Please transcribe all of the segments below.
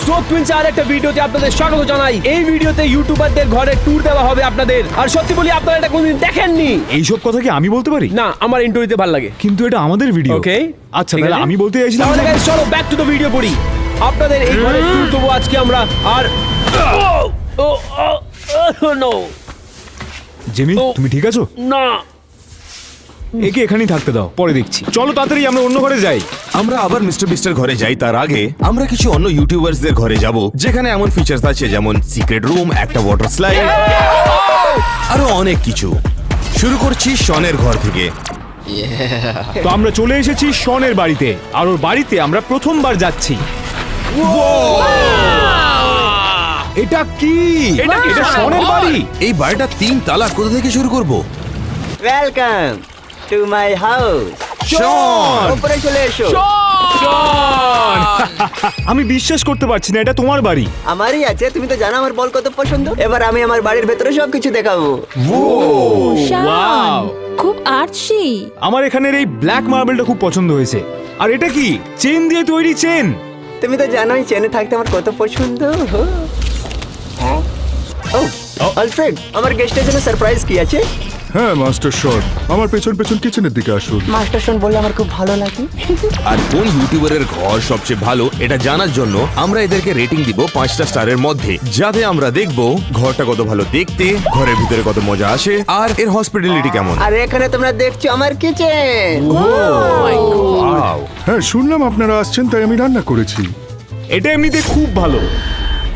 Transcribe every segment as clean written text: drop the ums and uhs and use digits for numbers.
Stroke twins আর একটা ভিডিওতে আপনাদের স্বাগত জানাই। এই ভিডিওতে ইউটিউবারদের ঘরে ট্যুর দেওয়া হবে আপনাদের। আর সত্যি বলি আপনারা এটা কোনদিন দেখেননি। এইসব কথা কি আমি বলতে পারি? না, আমার ইন্টারভিউতে ভালো লাগে। কিন্তু এটা আমাদের ভিডিও। ওকে, আচ্ছা তাহলে আমি বলতে চাইছিলাম তাহলে guys, চলো ব্যাক টু দ্য ভিডিও পড়ি। আপনাদের এই ঘরে ট্যুর দেবো আজকে আমরা। আর নো জিমি, তুমি ঠিক আছো? না, একে এখানেই থাকতে দাও, পরে দেখছি। চলো তাড়াতাড়ি আমরা অন্য ঘরে যাই। আমরা আবার মিস্টার বিস্টের ঘরে যাই, তার আগে আমরা কিছু অন্য ইউটিউবারসদের ঘরে যাব যেখানে এমন ফিচার্স আছে যেমন সিক্রেট রুম, একটা ওয়াটার স্লাইড, আরো অনেক কিছু। শুরু করছি শনের ঘর থেকে। তো আমরা চলে এসেছি শনের বাড়িতে, আর ওর বাড়িতে আমরা প্রথমবার যাচ্ছি। এটা কি? এটা শনের বাড়ি। এই বাড়িটা 3 তালা, কোথা থেকে শুরু করব? Welcome to my house. Sean! উপরে চলে এসো। আমি বিশ্বাস করতে পারছি না, এটা তোমার বাড়ি। আমারই আছে, তুমি তো জানো আমার বল কত পছন্দ। এবার আমি আমার বাড়ির ভেতরে সবকিছু দেখাবো। Wow! খুব আর্টসি। আমার এখানের এই ব্ল্যাক মার্বেলটা খুব পছন্দ হয়েছে। আর এটা কি? চেন দিয়ে তৈরি চেন। তুমি তো জানোই চেনে থাকতে আমার কত পছন্দ। ও আলফ্রেড, আমার গেস্টের জন্য সারপ্রাইজ কি আছে? হ্যাঁ মাস্টার শট, আমার পেছন পেছন কিচেনের দিকে আসুন। মাস্টার শন বললে আমার খুব ভালো লাগে। আর কোন ইউটিউবারের ঘর সবচেয়ে ভালো এটা জানার জন্য আমরা এদেরকে রেটিং দিব 5টা স্টারের মধ্যে, যাতে আমরা দেখব ঘরটা কত ভালো দেখতে, ঘরের ভিতরে কত মজা আসে, আর এর হসপিটালিটি কেমন। আর এখানে তোমরা দেখছো আমার কিচেন। Wow! হ্যাঁ শুনলাম আপনারা আসছেন, তাই আমি রান্না করেছি। এটা এমনিতে খুব ভালো।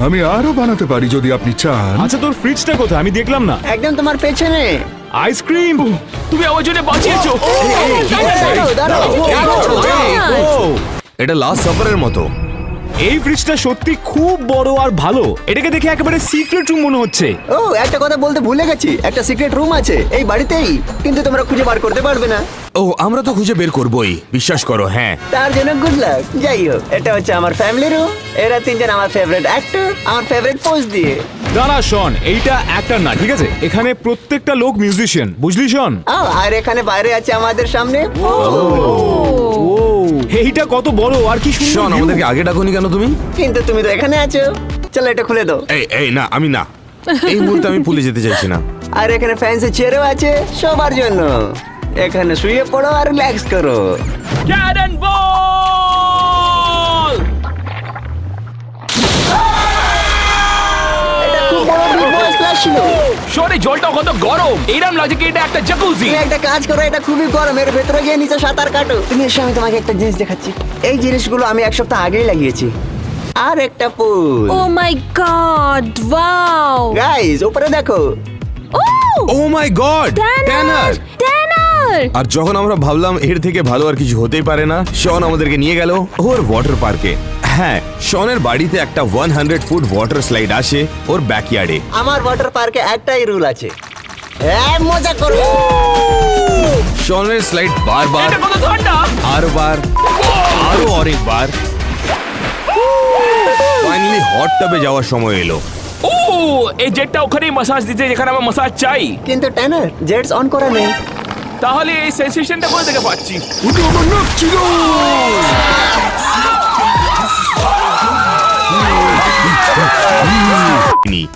আমি আরো বানাতে পারি যদি আপনি চান। আচ্ছা, তোর ফ্রিজটা কোথায়? আমি দেখলাম না। একদম তোমার পেছনে। আইসক্রিম। তুমি আমার জন্য বাঁচিয়েছো। দাঁড়াও, দাঁড়াও। এটা লাস্ট সাফারের মতো। এই ফ্রিজটা সত্যি খুব বড় আর ভালো। এটাকে দেখে একেবারে সিক্রেট রুম মনে হচ্ছে। ও, একটা কথা বলতে ভুলে গেছি, একটা সিক্রেট রুম আছে এই বাড়িতেই, কিন্তু তোমরা খুঁজে বার করতে পারবে না। ও, আমরা তো খুঁজে বের করবোই, বিশ্বাস করো। হ্যাঁ, তার জন্য গুড লাক। যাই হোক, এটা হচ্ছে আমার ফ্যামিলি রুম। এরা 3জন আমার ফেভারিট অ্যাক্টর, আমার ফেভারিট পোজ দিয়ে। দাঁড়া শন, এইটা একটা না, ঠিক আছে? এখানে প্রত্যেকটা লোক মিউজিশিয়ান, বুঝলি শন? আর এখানে বাইরে আছে আমাদের সামনে। এইটা কত বড় আর কি সুন্দর শোন, view। আমাদেরকে আগে ডাকোনি কেন তুমি? কিন্তু তুমি তো এখানে আছো। চলো এটা খুলে দাও। এই না, আমি না, এই মুহূর্তে আমি ভুলে যেতে চাইছি না। আর এখানে ফ্যান্সি চেয়ারও আছে সবার জন্য। এখানে শুয়ে পড়ো আর রিল্যাক্স করো। Cannon ball! এটা খুব বড় বিগ বস ক্লাস ছিল। শোনে জলটা কত গরম, এইরকম লাগছে কি এটা একটা জাকুজি। তুমি একটা কাজ করো, এটা খুবই গরম, এর ভেতরে গিয়ে নিচে সাঁতার কাটো। তুমি এসে, আমি তোমাকে একটা জিনিস দেখাচ্ছি। এই জিনিসগুলো আমি 1 সপ্তাহ আগেই লাগিয়েছি। আর একটা পুল। ও মাই গড, ওয়াও। গাইস, উপরে দেখো। ও মাই গড, ট্যানার! ট্যানার! আর যখন আমরা ভাবলাম এর থেকে ভালো আর কিছু হতেই পারে না, শন আমাদেরকে নিয়ে গেল ওর ওয়াটার পার্কে। হ্যাঁ, শনের বাড়িতে একটা 100 ফুট ওয়াটার স্লাইড আসে ওর ব্যাকইয়ার্ডে। আমার ওয়াটার পার্কে একটাই রুল আছে, মজা করো। শনের স্লাইড বারবার, এটা কত ঠান্ডা! আরবার, আরো অনেকবার। ফাইনালি হট টাবে যাওয়ার সময় এলো। ও, এই জেটটা ওখানেই মাসাজ দিতে যেখানে আমার মাসাজ চাই। কিন্তু ট্যানার, জেটস অন করা নেই। তাহলে এই সেন্সেশনটা কোথা থেকে পাচ্ছি?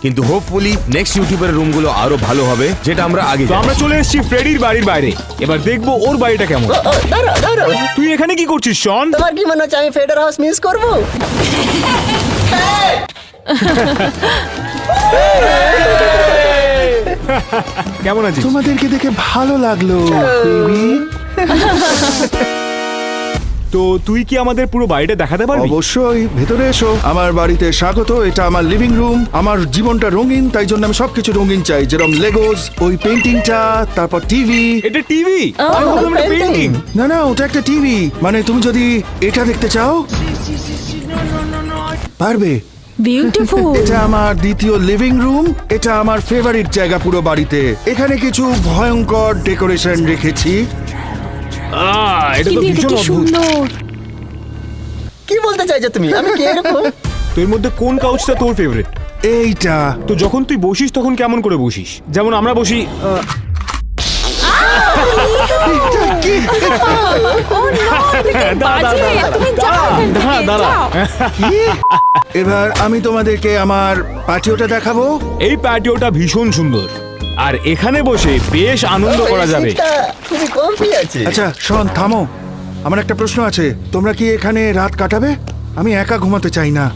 কিন্তু হোপফুলি নেক্সট ইউটিউবের রুমগুলো আরো ভালো হবে, যেটা আমরা আগে তো আমরা চলে এসেছি ফ্রেডির বাড়ির বাইরে। এবার দেখবো ওর বাড়িটা কেমন। দাঁড়াও, দাঁড়াও। তুই এখানে কি করছিস শন? তোমার কি মনে হচ্ছে আমি ফেডার হাউস মিস করবো? কেমন আছিস? তোমাদেরকে দেখে ভালো লাগলো baby। তো তুই কি আমাদের পুরো বাড়িটা দেখাতে পারবি? অবশ্যই, ভেতরে এসো। আমার বাড়িতে স্বাগত। এটা আমার লিভিং রুম। আমার জীবনটা রঙিন, তাই জন্য আমি সবকিছু রঙিন চাই, যেরকম লেগোস, ওই পেন্টিংটা, তারপর টিভি। এটা টিভি? আমি ভাবলাম এটা পেইন্টিং। না, ওটা একটা টিভি। মানে তুমি যদি এটা দেখতে চাও পারবে। বিউটিফুল। এটা আমার দ্বিতীয় লিভিং রুম। এটা আমার ফেভারিট জায়গা পুরো বাড়িতে। এখানে কিছু ভয়ঙ্কর ডেকোরেশন রেখেছি। এটা তো কিন্তু এটা ভীষণ কি অদ্ভুত। সুন্দর। কি বলতে চাইছো তুমি? আমি কি এরকম? তো এর মধ্যে কোন কাউচটা তোর ফেভারিট? এইটা। তো যখন তুই বসিস তখন কেমন করে বসিস? যেমন আমরা বসি। এটা কি ও নো, এটা বাজে। তুমি যাও এখান থেকে, দাঁড়া। যাও। এবার আমি তোমাদেরকে আমার পাটিওটা দেখাবো। এই প্যাটিওটা ভীষণ সুন্দর আর এখানে বসে বেশ আনন্দ করা যাবে। সিটটা খুবই কমফি আছে। আচ্ছা শোন, থামো। আমার একটা প্রশ্ন আছে, তোমরা কি এখানে রাত কাটাবে? আমি একা ঘুমাতে চাই না।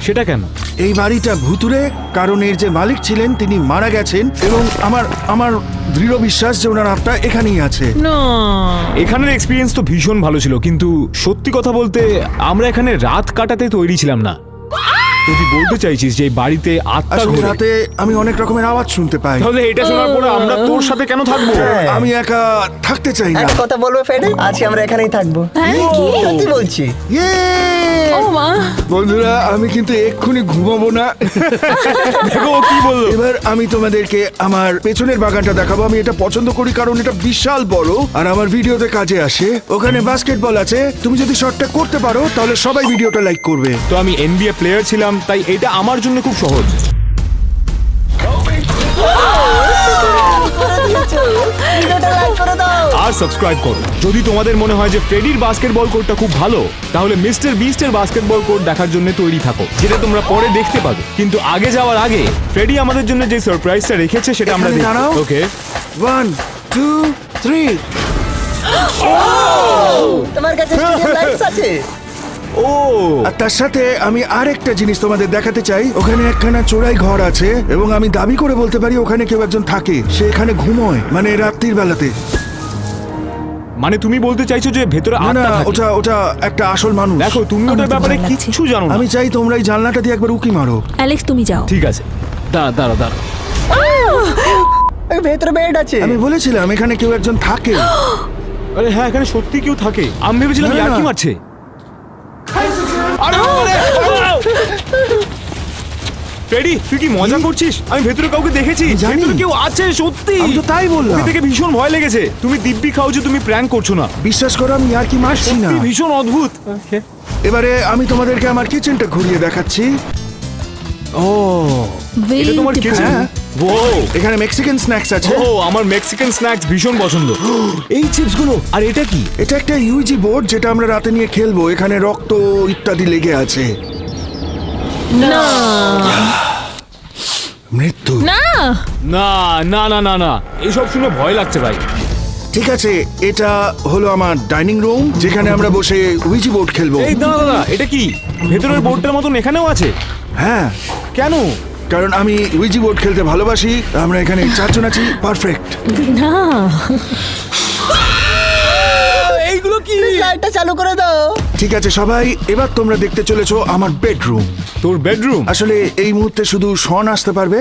সেটা কেন? এই বাড়িটা ভুতুরে, কারণ এর যে মালিক ছিলেন তিনি মারা গেছেন, এবং আমার দৃঢ় বিশ্বাস যে ওনার আত্মা এখানেই আছে। না। এখানের এক্সপিরিয়েন্স তো ভীষণ ভালো ছিল, কিন্তু সত্যি কথা বলতে আমরা এখানে রাত কাটাতে তৈরি ছিলাম না। তুই বলতে চাইছিস যে এই বাড়িতে আত্মা আসলে ঘোরে? রাতে আমি অনেক রকমের আওয়াজ শুনতে পাই। তাহলে এটা শোনার পরে আমরা তোর সাথে কেন থাকবো? আমি একা থাকতে চাই না। একটা কথা বলবো ফেডে, আজকে আমরা এখানেই থাকবো। হ্যাঁ, কি? সত্যি বলছি। ইয়ে! ও মা। বন্ধুরা, আমি কিন্তু এক্ষুনি ঘুমাবো না। দেখো ও কি বললো। এবার আমি তোমাদেরকে আমার পেছনের বাগানটা দেখাবো। আমি এটা পছন্দ করি কারণ এটা বিশাল বড় আর আমার ভিডিওতে কাজে আসে। ওখানে বাস্কেটবল আছে, তুমি যদি শটটা করতে পারো তাহলে সবাই ভিডিওটা লাইক করবে। তো আমি NBA প্লেয়ার ছিলাম, তাই এটা আমার জন্য খুব সহজ। ভিডিওটা লাইক করে দাও। আর সাবস্ক্রাইব করো। যদি তোমাদের মনে হয় যে ফ্রেডির বাস্কেটবল কোর্টটা খুব ভালো, তাহলে মিস্টার বিস্টের বাস্কেটবল কোর্ট দেখার জন্য তৈরি থাকো, যেটা তোমরা পরে দেখতে পাবে। কিন্তু আগে যাওয়ার আগে ফ্রেডি আমাদের জন্য যে সারপ্রাইজটা রেখেছে সেটা আমরা এখানে দেখি। দাঁড়াও। ওকে। 1 2 3। তোমার কাছে স্টুডিও লাইটস আছে? ও আর তার সাথে আমি আরেকটা জিনিস তোমাদের দেখাতে চাই। ওখানে একখানা চোরাই ঘর আছে এবং আমি দাবি করে বলতে পারি ওখানে কেউ একজন থাকে। সে এখানে ঘুমোয়, মানে রাত্রির বেলাতে। মানে তুমি বলতে চাইছো যে ভেতরে না না, আত্মা থাকে? ওটা একটা আসল মানুষ। দেখো তুমি ওটার আমার তো ব্যাপারে ভয় লাগছে। কিচ্ছু জানো না। আমি চাই তোমরা এই জানলাটা দিয়ে একবার উকি মারো। অ্যালেক্স তুমি যাও। ঠিক আছে, দাঁড়া দাঁড়া দাঁড়া। এই ভেতরে বেড আছে। আমি বলেছিলাম এখানে কেউ একজন থাকে। আরে হ্যাঁ, এখানে সত্যি কেউ থাকে। আমি ভেবেছিলাম না, না। ইয়ার্কি মারছে। আরে ফ্রেডি, তুই কি মজা করছিস? আমি ভেতরে কাউকে দেখেছি। আমি জানি। ভেতরে কেউ আছে সত্যি। আমি তো তাই বললাম। ওকে দেখে ভীষণ ভয় লেগেছে। তুমি দিব্যি খাও যে তুমি প্র্যাঙ্ক করছো না। বিশ্বাস করো, আমি আর কি মারছি না। সত্যি ভীষণ অদ্ভুত। এবারে আমি তোমাদেরকে আমার কিচেনটা ঘুরিয়ে দেখাচ্ছি। ও, এটা তোমার Beautiful. কিচেন? হ্যাঁ। ও এখানে মেক্সিকান স্ন্যাক্স আছে। ও, আমার মেক্সিকান স্ন্যাক্স ভীষণ পছন্দ। এই চিপসগুলো। আর এটা কি? এটা একটা ইউজি বোর্ড যেটা আমরা রাতে নিয়ে খেলবো। এখানে রক্ত ইত্যাদি লেগে আছে। না। মৃত্যু। না। না না না না না, এইসব শুনে ভয় লাগছে ভাই। ঠিক আছে, এটা হলো আমার ডাইনিং রুম, যেখানে আমরা বসে উইজি বোর্ড খেলবো। এই দাঁড়া দাঁড়া, এটা কি ভেতরের বোর্ডটার মতন এখানেও আছে? হ্যাঁ, কেন? কারণ আমি উইজি বোর্ড খেলতে ভালোবাসি। আমরা এখানে চারজন আছি, পারফেক্ট। না। এইগুলো কি? লাইটটা চালু করে দাও। ঠিক আছে সবাই, এবার তোমরা দেখতে চলেছো আমার বেডরুম। তোর বেডরুম? আসলে এই মুহূর্তে শুধু শন আসতে পারবে।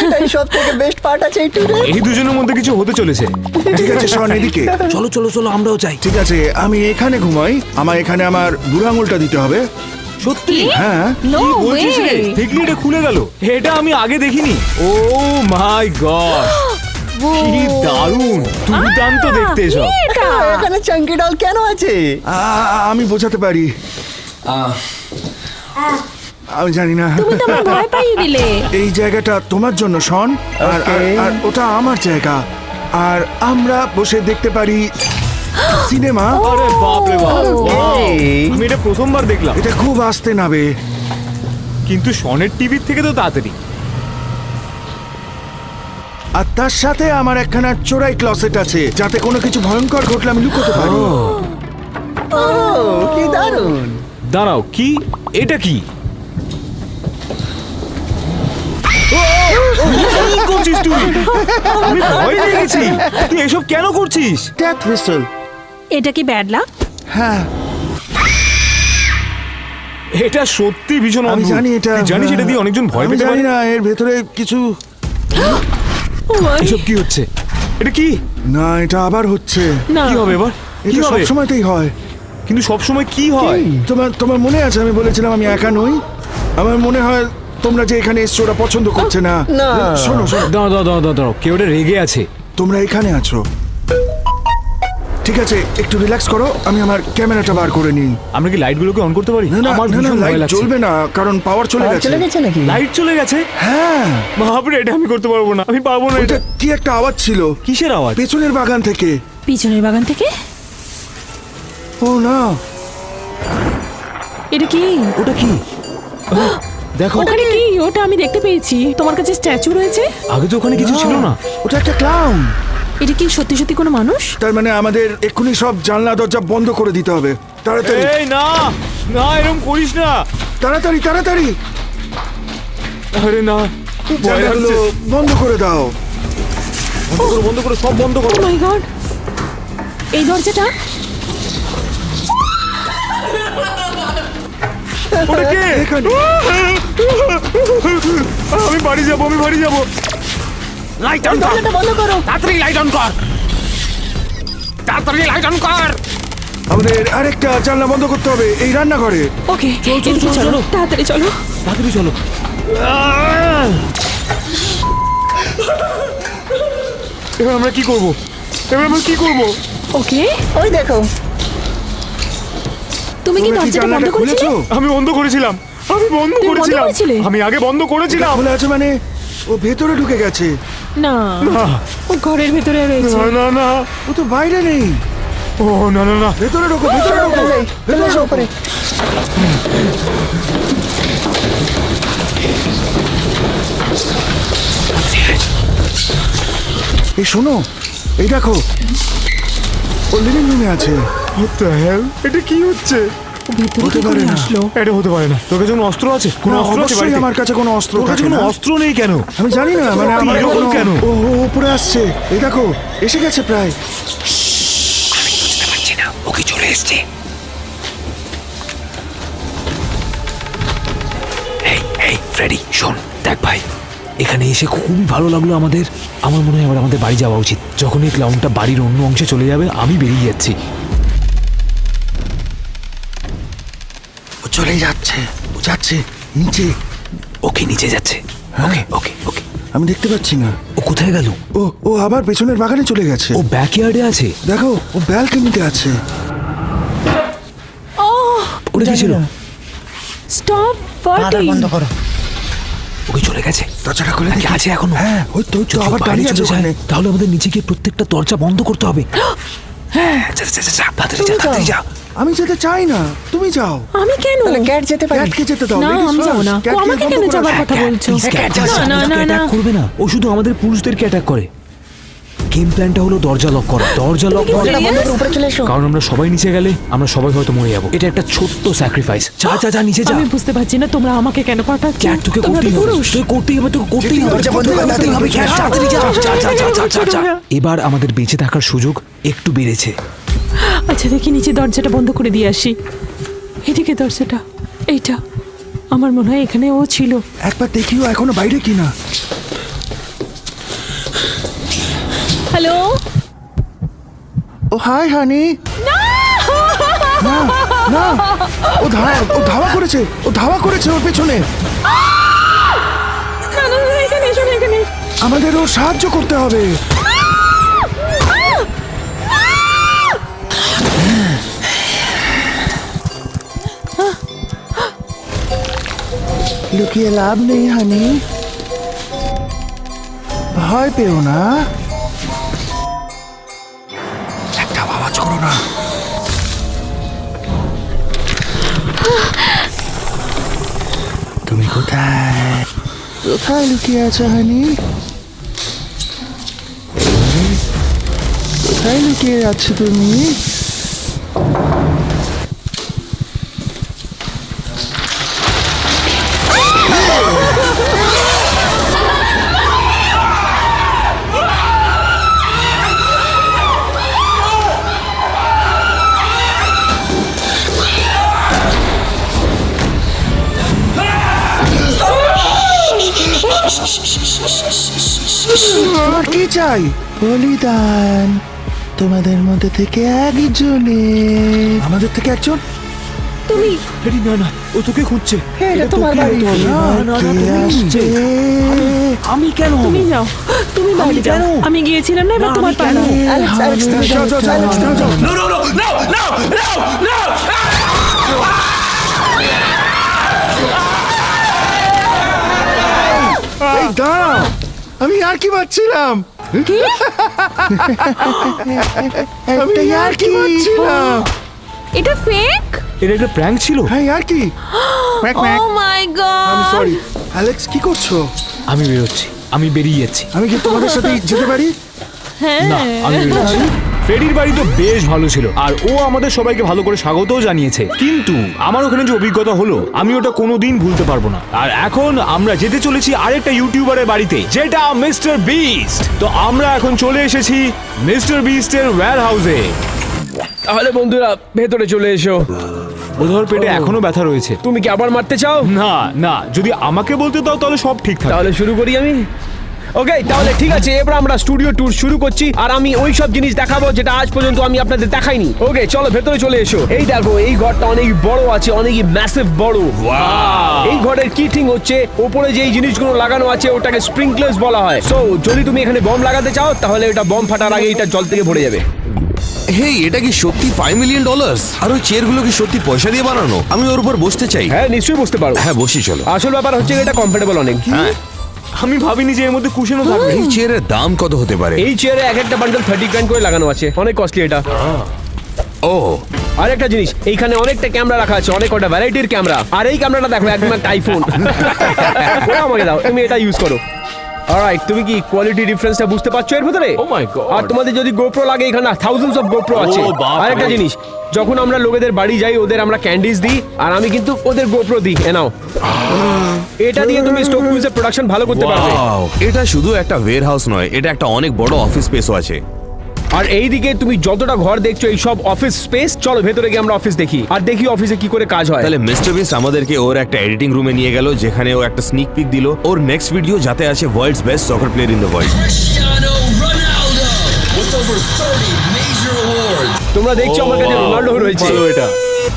এটাই সব থেকে বেস্ট পার্ট আছে এই ট্যুরে। এই দুজনের মধ্যে কিছু হতে চলেছে। ঠিক আছে শন, এদিকে চলো চলো চলো, আমরাও চাই। ঠিক আছে, আমি এখানে ঘুমাই। আমার এখানে আমার বুড়ো আঙুলটা দিতে হবে। সত্যি? হ্যাঁ। নো কি বলছিস রে? ওয়ে। দেখলি এটা খুলে গেল। এটা আমি আগে দেখিনি। ও মাই গড, কি দারুণ, দুর্দান্ত দেখতে এসব। এটা এখানে চাঙ্কি ডল কেন আছে? আমি বোঝাতে পারি। আমি জানি না। তুমি তো আমায় ভয় পাইয়ে দিলে। এই জায়গাটা তোমার জন্য শন, আর Okay. আর ওটা আমার জায়গা। আর আমরা বসে দেখতে পারি সিনেমা। আরে বাপ রে বাপ, wow! এই। আমি এটা প্রথমবার দেখলাম। এটা খুব আস্তে নাবে। কিন্তু শনের টিভির থেকে তো তাড়াতাড়ি। আর তার সাথে আমার একখানা চোরাই ক্লসেট আছে, যাতে কোনো কিছু ভয়ঙ্কর ঘটলে আমি লুকোতে পারি। ও কি দারুণ। দাঁড়াও, কি এটা? কি কি করছিস তুই? আমি ভয় পেয়ে গেছি। তুই এসব কেন করছিস? Death whistle. এটা কি ব্যাড লাক? হ্যাঁ, এটা সত্যি ভীষণ আমি অদ্ভুত। জানি এটা। তুই জানিস এটা দিয়ে অনেকজন ভয় আমি পেতে জানি পারে। না এর ভেতরে কিছু। এসব কি হচ্ছে? এটা কি? না, এটা আবার হচ্ছে। না। কি হবে এবার? কি এটা হবে? সবসময়তেই হয়। কিন্তু সব সময় কি হয়? তোমার মনে আছে আমি বলেছিলাম আমি একা নই? আমার মনে হয় তোমরা যে এখানে এসছো ওরা পছন্দ করছে না। না। শোনো শোনো, দাঁড়াও দাঁড়াও দাঁড়াও দাঁড়াও, কেউ এটা রেগে আছে। তোমরা এখানে আছো। ঠিক আছে একটু রিল্যাক্স করো, আমি আমার ক্যামেরাটা বার করে নিই। আমরা কি লাইটগুলোকে অন করতে পারি? না না আমার না, ভীষণ ভয় লাইট লাগছে। জ্বলবে না কারণ পাওয়ার চলে গেছে। চলে গেছে নাকি? লাইট চলে গেছে? হ্যাঁ, বাপরে, এটা আমি করতে পারবো না, আমি পারবো না ওটা এটা। কি একটা আওয়াজ ছিল কিসের আওয়াজ? পেছনের বাগান থেকে। পিছনের বাগান থেকে? ও না, এটা কি? ওটা কি? দেখো, ওখানে কি? ওটা আমি দেখতে পেয়েছি। তোমার কাছে স্ট্যাচু রয়েছে? আগে তো ওখানে কিছু ছিল না। ওটা একটা ক্লাউন। এটা কি সত্যি সত্যি কোনো মানুষ? তার মানে আমাদের এক্ষুনি সব জানলা দরজা বন্ধ করে দিতে হবে। তাড়াতাড়ি এই না না, এরকম করিস না। তাড়াতাড়ি তাড়াতাড়ি আরে না, খুব ভয় জানলাগুলো লাগছে। বন্ধ করে দাও। বন্ধ করো, সব বন্ধ ও করো। মাই গড! এই দরজাটা? ওটা কে? এখানে আমি বাড়ি যাবো, আমি বাড়ি যাবো। লাইট অন কর, দরজাটা বন্ধ করো। তাড়াতাড়ি লাইট অন কর, তাড়াতাড়ি লাইট অন কর। আমাদের আরেকটা জানলা বন্ধ করতে হবে এই রান্নাঘরে। ওকে, চলো, চলো, এদিকে চলো, চলো, চলো। তাড়াতাড়ি চলো। তাড়াতাড়ি চলো। এবার আমরা কি করবো? এবার আমরা কি করবো? ওকে, ওই দেখো, তুমি কি তোমরা কি দরজাটা বন্ধ জানলাটা করেছিলে? খুলেছো? আমি বন্ধ করেছিলাম, আমি বন্ধ তুমি বন্ধ করেছিলাম। করেছিলে? আমি আগে বন্ধ করেছিলাম। খোলা আছে মানে ও ভেতরে ঢুকে গেছে। না, ও ঘরের ভেতরে রয়েছে। না না না, ও তো বাইরে নেই। ও না না না। ভেতরে ঢোকো, ভেতরে ঢোকো, ভেতরে ঢোকো। উপরে। এই শোনো, এই দেখো, ও লিভিং রুমে আছে। What the hell? এটা কি হচ্ছে? ও ভেতরে হতে কি পারে করে না। আসলো? এটা হতে পারে না। তোর কাছে কোনো অস্ত্র আছে? কোনো না, অস্ত্র আছে অবশ্যই বাড়িতে? আমার কাছে কোনো অস্ত্র তোর কাছে থাকে কোনো না। অস্ত্র নেই কেন? আমি জানি না, মানে আমার এরকম কোনো- কেন? ও ও উপরে আসছে, এই দেখো এসে গেছে প্রায়। ওকে চলে এসছে। এই ফ্রেডি, শোন, দেখ ভাই, এখানে এসে খুবই ভালো লাগলো আমাদের। আমার মনে হয় এবার আমাদের বাড়ি যাওয়া উচিত। যখন এই ক্লাউনটা বাড়ির অন্য অংশে চলে যাবে, আমি বেরিয়ে যাচ্ছি। ও চলে যাচ্ছে, ও যাচ্ছে নিচে। ওকে নিচে যাচ্ছে। ওকে ওকে ওকে। আমি দেখতে পাচ্ছি না। ও কোথায় গেল? ও ও আবার পেছনের বাগানে চলে গেছে। ও ব্যাকইয়ার্ডে আছে। দেখো ও ব্যালকনিতে আছে। ওটা কি ছিল? স্টপ ফার্টিং। করো। ওকে চলে গেছে। দরজাটা খুলে নাকি দেখি। আছে এখনো? হ্যাঁ, ওই তো যদি আবার বাইরে দাঁড়িয়ে আছে চলে যায়, ওখানে। তাহলে আমাদের নিচে গিয়ে প্রত্যেকটা দরজা বন্ধ করতে হবে। হ্যাঁ, যা যা যা, যা, তাড়াতাড়ি যা, তুমি তাড়াতাড়ি যা। যাও। আমি যেতে চাই না, তুমি যাও। আমি কেন? তাহলে ক্যাট যেতে পারে। ক্যাটকে যেতে দাও। না, ladies আমি যাবো first। না। ও ক্যাটকে আমাকে বন্ধ কেন করে যাবার দাও। কথা বলছো? Please, ক্যাট যা, যা, না, না, ওকে না, attack না। করবে না। ও শুধু আমাদের পুরুষদেরকে অ্যাটাক করে। গেম প্ল্যানটা হলো দরজা লক করা। দরজা লক কি করা। দরজাটা বন্ধ করে serious? উপরে চলে এসো। কারণ আমরা সবাই নিচে গেলে আমরা সবাই হয়তো মরে যাবো। এটা একটা ছোট্ট স্যাক্রিফাইস। যা যা যা, নিচে যা। আমি বুঝতে পারছি না তোমরা আমাকে কেন পাঠাচ্ছ। ক্যাট, তোকে তোমরা তো করতেই হবে, পুরুষ। তোকে করতেই হবে, তোকে করতেই হবে। দরজা বন্ধ করে করতেই হবে, ক্যাট, তাড়াতাড়ি যা, যা, যা, যা, যা, যা, যা। এবার আমাদের বেঁচে থাকার সুযোগ একটু বেড়েছে। আচ্ছা, দেখি নিচে দরজাটা বন্ধ করে দিয়ে আসি। এদিকে দরজাটা, এইটা। আমার মনে হয় এখানে ও ছিল। একবার দেখিও এখনো বাইরে কিনা। হ্যালো? ও হাই হানি। না না, ও ধাওয়া করেছে, ও ধাওয়া করেছে ওর পেছনে। না না না, এখানে এসো না, এখানে। আমাদের ও সাহায্য করতে হবে। লুকিয়ে লাভ নেই হানি, ভয় পেও না। একটা আওয়াজ করো না। তুমি কোথায় কোথায় লুকিয়ে আছো হানি? কোথায় লুকিয়ে আছো তুমি? তোমার কি চাই? বলিদান। তোমাদের মধ্যে থেকে একজনে। আমাদের থেকে একজন? তুমি ফ্রেডি না না, ও তোকে খুঁজছে। এটা তোমার বাড়ি। না না না, কে আসছে? আমি কেন হব? তুমি যাও, তুমি বাইরে যাও। কেন? আমি গিয়েছিলাম না, এবার না, তোমার আমি কেন? পালা। অ্যালেক্স, অ্যালেক্স, তুমি যাও, যাও, যাও, অ্যালেক্স, যাও, যাও। No, no, no, no, no, no, no! এই দাঁড়াও, আমি আর কি মারছিলাম। আমি আর কি মারছিলাম। এটা ফেক? এটা একটা প্র্যাঙ্ক ছিল। হ্যাঁ আর কি। ও মাই গড! আমি সরি। অ্যালেক্স কি করছো? আমি বেরোচ্ছি, আমি বেরিয়ে যাচ্ছি। আমি কি তোমাদের সাথে যেতে পারি? হ্যাঁ, না, আমি বেরোচ্ছি। ফ্রেডির বাড়ি তো বেশ ভালো ছিল আর ও আমাদের সবাইকে ভালো করে স্বাগতও জানিয়েছে, কিন্তু আমার ওখানে যে অভিজ্ঞতা হলো আমি ওটা কোনোদিন ভুলতে পারবো না। আর এখন আমরা যেতে চলেছি আরেকটা ইউটিউবারের বাড়িতে, যেটা মিস্টার বিস্ট। তো আমরা এখন চলে এসেছি মিস্টার বিস্টের ওয়্যার হাউসে। তাহলে বন্ধুরা ভেতরে চলে এসো। ওধর পেটে এখনো ব্যথা রয়েছে। তুমি কি আবার মারতে চাও? না না, যদি আমাকে বলতে দাও তাহলে সব ঠিক থাকে। তাহলে শুরু করি আমি। ওকে, তাহলে ঠিক আছে, এবার আমরা স্টুডিও ট্যুর শুরু করছি আর আমি ওই সব জিনিস দেখাবো যেটা আজ পর্যন্ত আমি আপনাদের দেখাইনি। ওকে, চলো ভেতরে চলে এসো। এই দেখো, এই ঘরটা অনেক বড় আছে, অনেক ম্যাসিভ বড়। এই ঘরের কি থিং হচ্ছে, উপরে যে এই জিনিসগুলো লাগানো আছে ওটাকে স্প্রিংকলার্স বলা হয়। সো যদি তুমি এখানে বম লাগাতে চাও তাহলে এটা বম ফাটার আগে এটা জল থেকে ভরে যাবে। হেই, এটা কি সত্যি $5 মিলিয়ন? আর ওই চেয়ারগুলো কি সত্যি পয়সা দিয়ে বানানো? আমি ওর উপর বসতে চাই। হ্যাঁ, নিশ্চয়ই বুঝতে পারো। হ্যাঁ, বসি চলো। আসল ব্যাপার হচ্ছে এটা কমফোর্টেবল অনেক। হ্যাঁ, আমি ভাবিনি যে এর মধ্যে কুশনও থাকবে। এই চেয়ারের দাম কত হতে পারে? এই চেয়ারে এক একটা বান্ডেল 30 গ্র্যান্ড করে লাগানো আছে, অনেক কস্টলি এটা। ও, আর একটা জিনিস, এইখানে অনেকটা ক্যামেরা রাখা আছে, অনেক কটা ভ্যারাইটির ক্যামেরা। আর এই ক্যামেরাটা দেখো, একদম একটা আইফোন। ওটা আমাকে দাও, তুমি এটা ইউজ করো। অলরাইট, তুমি কি কোয়ালিটি ডিফারেন্সটা বুঝতে পারছো এর ভিতরে? Oh my God! আর তোমাদের যদি গোপ্রো লাগে, এখানে থাউজেন্ডস অফ গোপ্রো আছে। ও বাপ আর একটা রে। জিনিস, যখন আমরা লোকেদের বাড়ি যাই ওদের আমরা ক্যান্ডিজ দিই, আর আমি কিন্তু ওদের গোপ্রো দিই। এ নাও, এটা দিয়ে তুমি স্টক টুলসের প্রোডাকশন ভালো করতে পারবে। ওয়াও, এটা শুধু একটা ওয়্যার হাউস নয়, এটা একটা অনেক বড় অফিস স্পেসও আছে। আর এইদিকে তুমি যতটা ঘর দেখছো এই সব অফিস স্পেস। চলো ভেতরে গিয়ে আমরা অফিস দেখি আর দেখি অফিসে কি করে কাজ হয়। তাহলে মিস্টার বিস্ট আমাদেরকে ওর একটা এডিটিং রুমে নিয়ে গেল, যেখানে ও একটা স্নিক পিক দিল ওর নেক্সট ভিডিও, যাতে আছে world's best soccer player in the world. Cristiano Ronaldo with over 30 major awards. তোমরা দেখছো আমার কাছে রোনাল্ডো রয়েছে। ভালো এটা।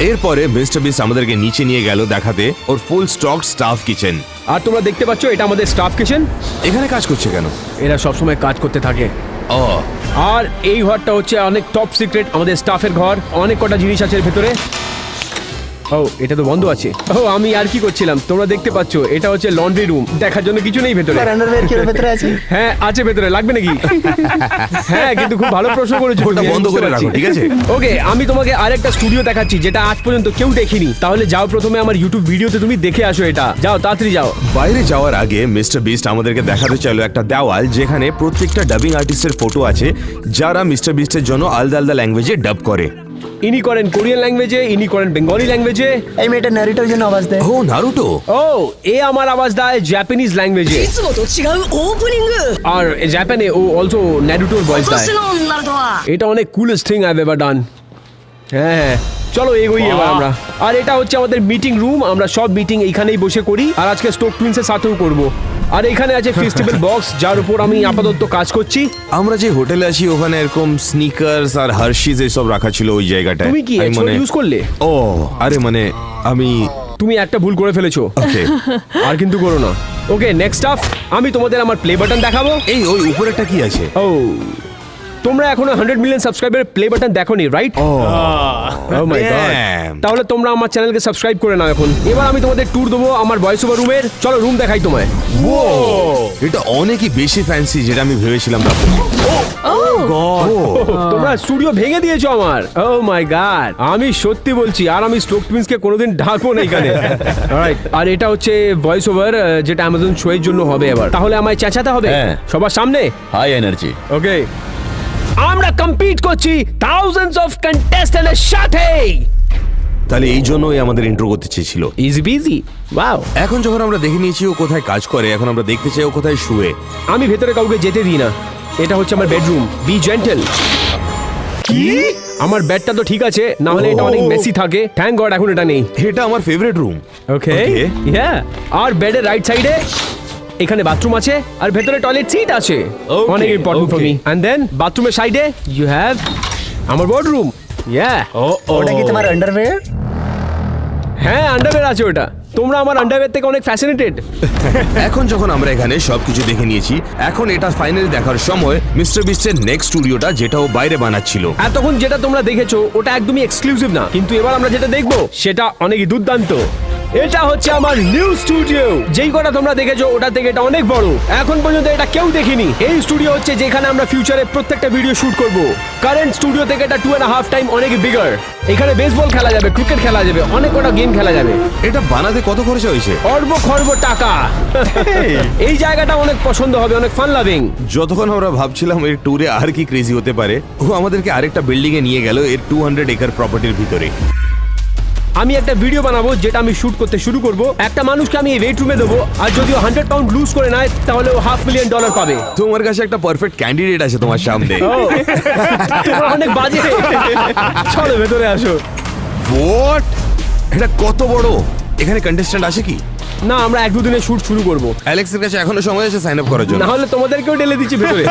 এরপরে মিস্টার বিস্ট আমাদেরকে নিচে নিয়ে গেল দেখাতে ওর ফুল স্টক স্টাফ কিচেন। আর তোমরা দেখতে পাচ্ছ এটা আমাদের স্টাফ কিচেন। এখানে কাজ করছে কেন? এরা সবসময় কাজ করতে থাকে। ও, আর এই ঘরটা হচ্ছে অনেক টপ সিক্রেট আমাদের স্টাফের ঘর, অনেক কটা জিনিস আছে এর ভেতরে। ও, এটা তো বন্ধ আছে। ও, আমি আর কি করছিলাম, তোমরা দেখতে পাচ্ছ এটা হচ্ছে লন্ড্রি রুম। দেখার জন্য কিছু নেই ভেতরে। আন্ডারওয়্যার কি ওর ভেতরে আছে? হ্যাঁ আছে ভেতরে, লাগবে নাকি? হ্যাঁ, কিন্তু খুব ভালো প্রশ্ন করেছো। ওটা বন্ধ করে রাখো, ঠিক আছে? ওকে, আমি তোমাকে আরেকটা স্টুডিও দেখাচ্ছি যেটা আজ পর্যন্ত কেউ দেখিনি। তাহলে যাও, প্রথমে আমার ইউটিউব ভিডিওতে তুমি দেখে আসো এটা। যাও, তাড়াতাড়ি যাও। বাইরে যাওয়ার আগে মিস্টার বিস্ট আমাদেরকে দেখাতে চাইলো একটা দেওয়াল, যেখানে প্রত্যেকটা ডাবিং আর্টিস্টের ফটো আছে, যারা মিস্টার বিস্টের জন্য আলাদা আলাদা ল্যাঙ্গুয়েজে ডাব করে। ইনি করেন কোরিয়ান ল্যাঙ্গুয়েজে, ইনি করেন বেঙ্গলি ল্যাঙ্গুয়েজে। এই মেয়েটা নারুটোর জন্য আওয়াজ দেয়। ও, নারুটো। ও, এ আমার আওয়াজ দেয় জাপানিজ ল্যাঙ্গুয়েজে। いつもと違うオープニング আর জাপানে ও অলসো নারুটোর ভয়েস 今 দেয়। 年のナルトは এটা অনেক coolest thing I have ever ডান। হ্যাঁ, চলো এগোই এবার আমরা। আর এটা হচ্ছে আমাদের মিটিং রুম, আমরা সব মিটিং এইখানেই বসে করি। আর আজকে স্টোক টুইন্সের সাথেও করব। আর এখানে আছে ফেস্টিভ্যাল বক্স, যার উপর আমি আপাতত কাজ করছি। আমরা যে হোটেলে আছি ওখানে এরকম স্নিকার্স আর হার্শিজ এসব রাখা ছিল ওই জায়গাটায়। তুমি কি আমি এক্সপোর্ট ইউজ করলে? ও, আরে মানে আমি তুমি একটা ভুল করে ফেলেছো। ওকে। আর কিন্তু করো না। ওকে, নেক্সট স্টাফ, আমি তোমাদের আমার প্লে বাটন দেখাবো। এই ওই উপরেরটা কি আছে? ও, তোমরা এখনো 100 মিলিয়ন সাবস্ক্রাইবার প্লে বাটন দেখোনি, রাইট? ও মাই গড। Damn. তাহলে তোমরা আমার চ্যানেলকে সাবস্ক্রাইব করে নাও এখন। এবার আমি তোমাদের ট্যুর দেবো আমার ভয়েস ওভার রুমের। চলো রুম দেখাই তোমায়। এটা অনেকই বেশি ফ্যান্সি যেটা আমি ভেবেছিলাম। তোমরা স্টুডিও ভেঙে দিয়েছো আমার। ও মাই গড, আমি সত্যি বলছি। আর আমি স্টোক টুইন্সকে কোনোদিন ঢাকবো না এখানে। অলরাইট, আর এটা হচ্ছে ভয়েস ওভার যেটা অ্যামাজন শো এর জন্য হবে এবার। তাহলে আমায় চেঁচাতে হবে হ্যাঁ। সবার সামনে। High energy. ওকে, আমরা কম্পিট করছি থাউজেন্ডস অফ কন্টেস্ট্যান্টের সাথে। তাহলে এই জন্যই আমাদের ইন্ট্রো করতে চেয়েছিল। Easy busy. ওয়াও, এখন যখন আমরা দেখে নিয়েছি ও কোথায় কাজ করে, এখন আমরা দেখতে চাই ও কোথায় শুয়ে। আমি ভেতরে কাউকে যেতে দিই না। এটা হচ্ছে আমার বেডরুম। B gentle. কি? আমার বেডটা তো ঠিক আছে, না হলে এটা অনেক মেসি থাকে। থ্যাঙ্ক গড এখন এটা নেই। এটা আমার ফেভারিট রুম। ওকে, ইয়া। আর বেডের রাইট সাইডে এখানে বাথরুম আছে, আর ভেতরে টয়লেট সিট আছে। Okay, অনেক important for me. And then বাথরুমের সাইডে ইউ হ্যাভ আমার বেডরুম। ইয়া। ওটা কি তোমার আন্ডারওয়্যার? হ্যাঁ আন্ডারওয়্যার আছে ওটা। তোমরা আমার আন্ডারওয়্যার থেকে অনেক ফ্যাসিনেটেড। এখন যখন আমরা এখানে সবকিছু দেখে নিয়েছি, এখন এটা ফাইনালি দেখার সময় মিস্টার বিস্টের নেক্সট স্টুডিওটা, যেটা ও বাইরে বানাচ্ছিল। এতক্ষণ যেটা তোমরা দেখেছো ওটা একদমই এক্সক্লুসিভ না, কিন্তু এবার আমরা যেটা দেখবো সেটা অনেকই দুর্দান্ত। এটা হচ্ছে আমার নিউ স্টুডিও। যেই কটা তোমরা দেখেছো ওটা থেকে এটা অনেক বড়। এখন পর্যন্ত এটা কেউ দেখেনি। এই স্টুডিও হচ্ছে যেখানে আমরা ফিউচারে প্রত্যেকটা ভিডিও শুট করব। কারেন্ট স্টুডিও থেকে এটা 2.5 টাইম অনেক বিগার। এখানে বেসবল খেলা যাবে, ক্রিকেট খেলা যাবে, অনেক কটা গেম খেলা যাবে। এটা বানাতে কত খরচা হয়েছে? অর্ব খর্ব টাকা। এই জায়গাটা অনেক পছন্দ হবে, অনেক ফান লাভিং। যতক্ষণ আমরা ভাবছিলাম এর ট্যুরে আর কি ক্রেজি হতে পারে, ও আমাদেরকে আরেকটা বিল্ডিং এ নিয়ে গেল এর 200 একর প্রপার্টির ভিতরে। আমি একটা ভিডিও বানাবো যেটা আমি শুট করতে শুরু করব। একটা মানুষকে আমি এই ওয়েট রুমে দেবো, আর যদি ও 100 পাউন্ড লুজ করে নেয় তাহলে ও $500,000 পাবে। তোমার কাছে একটা পারফেক্ট ক্যান্ডিডেট আছে তোমার সামনে। তোমরা অনেক বাজে। চলো ভেতরে আসো। হোয়াট? এটা কত বড়? এখানে কন্টেস্ট্যান্ট আছে কি? না, আমরা 1-2 দিনে শুট শুরু করব। অ্যালেক্সের কাছে এখনো সময় আছে সাইন আপ করার জন্য। না হলে তোমাদেরকেও ঢেলে দিচ্ছি ভেতরে।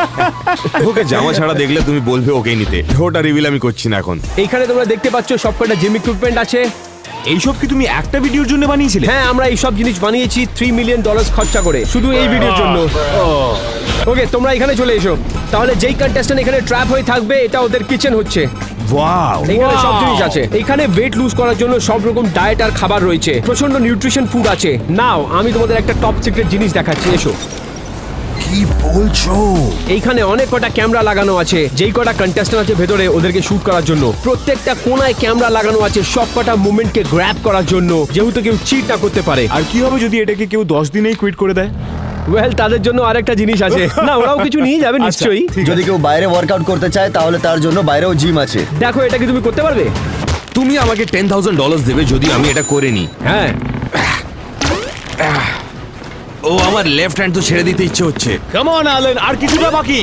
ওকে জামা ছাড়া দেখলে তুমি বলবে ওকেই নিতে। ওটা রিভিল আমি করছি না এখন। এইখানে তোমরা দেখতে পাচ্ছ সবকটা জিম ইকুইপমেন্ট আছে। এইসব কি তুমি একটা ভিডিওর জন্য বানিয়েছিলে? হ্যাঁ, আমরা এই সব জিনিস বানিয়েছি $3 মিলিয়ন খরচা করে শুধু এই ভিডিওর জন্য। ওকে, তোমরা এখানে চলে এসো। তাহলে যেই কন্টেস্ট্যান্ট এখানে ট্র্যাপ হয়ে থাকবে এটা ওদের কিচেন হচ্ছে। ওয়াও! এখানে সব জিনিস আছে। এখানে ওয়েট লুজ করার জন্য সব রকম ডায়েট আর খাবার রয়েছে। প্রচন্ড নিউট্রিশন ফুড আছে। নাও আমি তোমাদের একটা টপ সিক্রেট জিনিস দেখাচ্ছি, এসো। কি বলছো? এইখানে অনেক কটা ক্যামেরা লাগানো আছে। যেই কটা কন্টেস্ট্যান্ট আছে ভেতরে ওদেরকে শুট করার জন্য প্রত্যেকটা কোনায় ক্যামেরা লাগানো আছে, সব কটা মুভমেন্টকে গ্র্যাব করার জন্য, যেহেতু কেউ চিট না করতে পারে। আর কি হবে যদি এটাকে কেউ 10 দিনেই কুইট করে দেয়? ওয়েল, তাদের জন্য আরেকটা জিনিস আছে। না, ওরাও কিছু নিয়ে যাবে নিশ্চয়ই। যদি কেউ বাইরে ওয়ার্কআউট করতে চায় তাহলে তার জন্য বাইরেও জিম আছে। দেখো, এটা কি তুমি করতে পারবে? তুমি আমাকে $10,000 দেবে যদি আমি এটা করে নিই। হ্যাঁ। ও আমার লেফট হ্যান্ড তো ছেড়ে দিতে ইচ্ছে হচ্ছে। কাম অন অ্যালেন, আর কিছুটা বাকি।